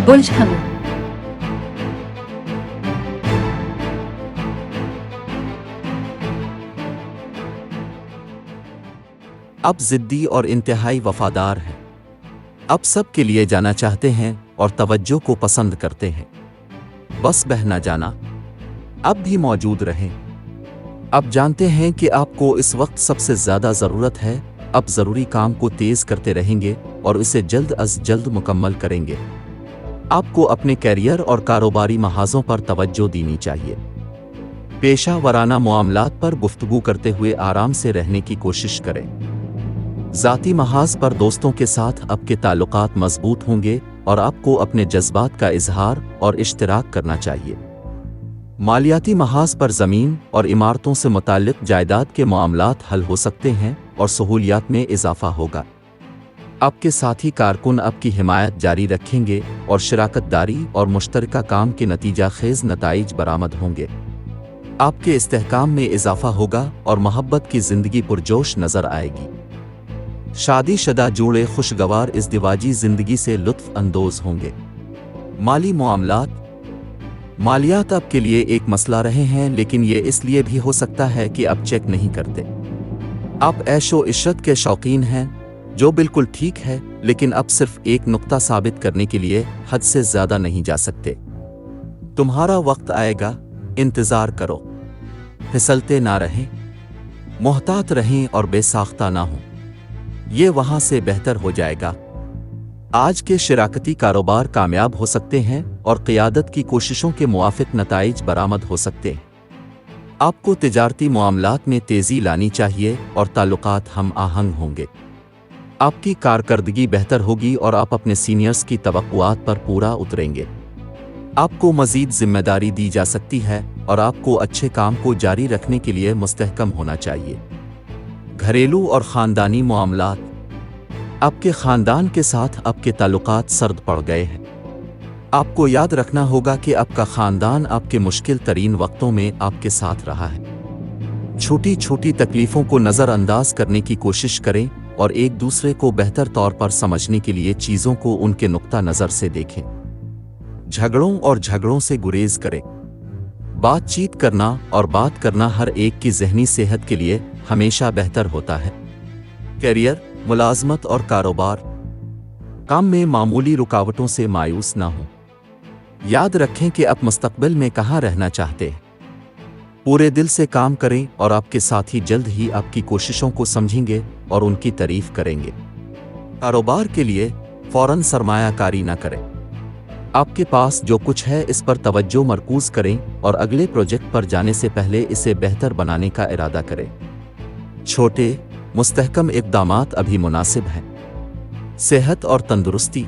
उलझन। अब जिद्दी और इंतहाई वफादार हैं। अब सब के लिए जाना चाहते हैं और तवज्जो को पसंद करते हैं। बस बह ना जाना, अब भी मौजूद रहें। अब जानते हैं कि आपको इस वक्त सबसे ज़्यादा ज़रूरत है। अब ज़रूरी काम को तेज़ करते रहेंगे और इसे जल्द अज जल्द मुकम्मल करेंगे। आपको अपने कैरियर और कारोबारी महाज़ों पर तवज्जो देनी चाहिए। पेशा वराना मामलात पर गुफ्तगू करते हुए आराम से रहने की कोशिश करें। ज़ाती महाज पर दोस्तों के साथ आपके ताल्लुकात मजबूत होंगे और आपको अपने जज्बात का इजहार और इश्तिराक करना चाहिए। मालियाती महाज पर ज़मीन और इमारतों से मुताल्लिक़ जायदाद के मामलात हल हो सकते हैं और सहूलियात में इजाफा होगा। आपके साथी कारकुन आपकी हिमायत जारी रखेंगे और शराकतदारी और मुश्तरका काम के नतीजा खेज़ नताइज बरामद होंगे। आपके इस्तेहकाम में इजाफा होगा और मोहब्बत की ज़िंदगी पुरजोश नज़र आएगी। शादीशुदा जोड़े खुशगवार इज़दिवाजी ज़िंदगी से लुत्फ़ अंदोज़ होंगे। माली मामलात मालियात आपके लिए एक मसला रहे हैं, लेकिन ये इसलिए भी हो सकता है कि आप चेक नहीं करते। आप ऐशो इशरत के शौकीन हैं, जो बिल्कुल ठीक है, लेकिन अब सिर्फ एक नुक्ता साबित करने के लिए हद से ज़्यादा नहीं जा सकते। तुम्हारा वक्त आएगा, इंतज़ार करो। फिसलते ना रहें, मोहतात रहें और बेसाख्ता ना हों। ये वहाँ से बेहतर हो जाएगा। आज के शराकती कारोबार कामयाब हो सकते हैं और क़ियादत की कोशिशों के मुआफ़िक नताइज बरामद हो सकते हैं। आपको तिजारती मामलात में तेज़ी लानी चाहिए और ताल्लुकात हम आहंग होंगे। आपकी कारकर्दगी बेहतर होगी और आप अपने सीनियर्स की तवक्कुआत पर पूरा उतरेंगे। आपको मज़ीद ज़िम्मेदारी दी जा सकती है और आपको अच्छे काम को जारी रखने के लिए मुस्तहकम होना चाहिए। घरेलू और ख़ानदानी मामलात आपके ख़ानदान के साथ आपके ताल्लुकात सर्द पड़ गए हैं। आपको याद रखना होगा कि आपका ख़ानदान आपके मुश्किल तरीन वक्तों में आपके साथ रहा है। छोटी छोटी तकलीफ़ों को नज़रअंदाज करने की कोशिश करें और एक दूसरे को बेहतर तौर पर समझने के लिए चीज़ों को उनके नुक्ता नज़र से देखें। झगड़ों से गुरेज करें। बातचीत करना और बात करना हर एक की ज़हनी सेहत के लिए हमेशा बेहतर होता है। कैरियर, मुलाजमत और कारोबार काम में मामूली रुकावटों से मायूस ना हो। याद रखें कि आप मुस्तकबिल में कहाँ रहना चाहते हैं। पूरे दिल से काम करें और आपके साथी जल्द ही आपकी कोशिशों को समझेंगे और उनकी तारीफ करेंगे। कारोबार के लिए फौरन सरमायाकारी न करें। आपके पास जो कुछ है इस पर तवज्जो मरकूज़ करें और अगले प्रोजेक्ट पर जाने से पहले इसे बेहतर बनाने का इरादा करें। छोटे मुस्तहकम इक़दामात अभी मुनासिब हैं। सेहत और तंदुरुस्ती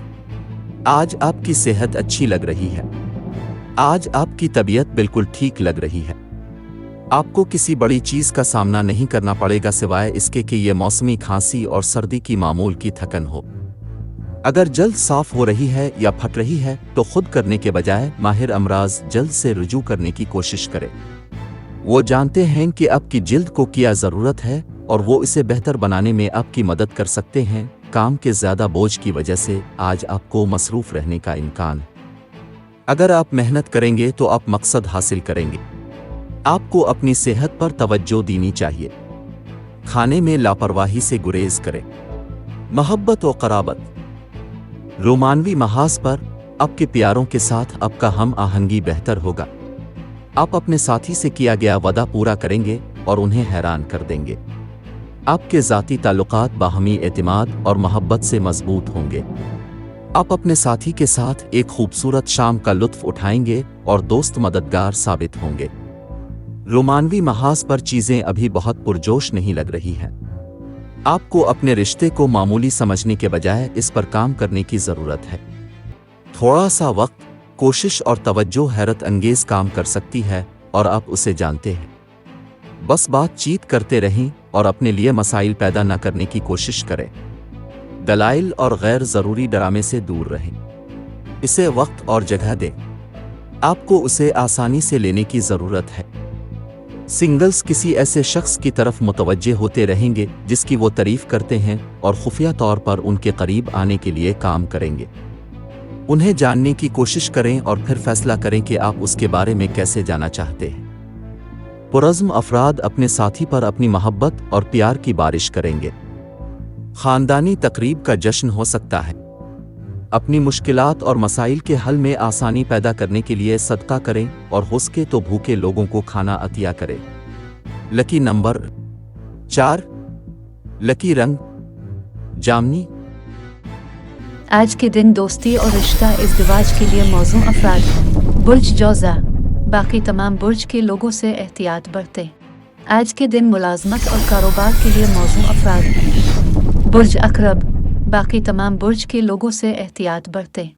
आज आपकी सेहत अच्छी लग रही है। आज आपकी तबीयत बिल्कुल ठीक लग रही है। आपको किसी बड़ी चीज़ का सामना नहीं करना पड़ेगा सिवाय इसके कि ये मौसमी खांसी और सर्दी की मामूल की थकन हो। अगर जल्द साफ हो रही है या फट रही है तो खुद करने के बजाय माहिर अमराज जल्द से रुजू करने की कोशिश करें। वो जानते हैं कि आपकी जिल्द को क्या ज़रूरत है और वो इसे बेहतर बनाने में आपकी मदद कर सकते हैं। काम के ज़्यादा बोझ की वजह से आज आपको मसरूफ़ रहने का इम्कान है। अगर आप मेहनत करेंगे तो आप मकसद हासिल करेंगे। आपको अपनी सेहत पर तवज्जो देनी चाहिए। खाने में लापरवाही से गुरेज करें। मोहब्बत और क़राबत रोमानवी महाज पर आपके प्यारों के साथ आपका हम आहंगी बेहतर होगा। आप अपने साथी से किया गया वादा पूरा करेंगे और उन्हें हैरान कर देंगे। आपके ज़ाती ताल्लुकात बाहमी एतिमाद और मोहब्बत से मजबूत होंगे। आप अपने साथी के साथ एक खूबसूरत शाम का लुत्फ़ उठाएंगे और दोस्त मददगार साबित होंगे। रोमानवी महाज पर चीज़ें अभी बहुत पुरजोश नहीं लग रही हैं। आपको अपने रिश्ते को मामूली समझने के बजाय इस पर काम करने की ज़रूरत है। थोड़ा सा वक्त, कोशिश और तवज्जो हैरत अंगेज़ काम कर सकती है और आप उसे जानते हैं। बस बातचीत करते रहें और अपने लिए मसाइल पैदा न करने की कोशिश करें। दलाइल और गैर ज़रूरी ड्रामे से दूर रहें। इसे वक्त और जगह दें। आपको उसे आसानी से लेने की ज़रूरत है। सिंगल्स किसी ऐसे शख्स की तरफ मुतवज्जे होते रहेंगे जिसकी वो तारीफ करते हैं और खुफिया तौर पर उनके करीब आने के लिए काम करेंगे। انہیں جاننے کی کوشش کریں اور پھر فیصلہ کریں کہ آپ اس کے بارے میں کیسے جانا چاہتے ہیں۔ پرعزم افراد اپنے ساتھی پر اپنی محبت اور پیار کی بارش کریں گے۔ خاندانی تقریب کا جشن ہو سکتا ہے۔ اپنی مشکلات اور مسائل کے حل میں آسانی پیدا کرنے کے لیے صدقہ کریں اور ہو سکے تو بھوکے لوگوں کو کھانا عطیہ کریں۔ لکی نمبر 4، لکی رنگ جامنی۔ آج کے دن دوستی اور رشتہ ازدواج کے لیے موزوں افراد۔ برج جوزہ، باقی تمام برج کے لوگوں سے احتیاط برتیں۔ آج کے دن ملازمت اور کاروبار کے لیے موزوں افراد۔ برج عقرب، باقی تمام برج کے لوگوں سے احتیاط برتیں۔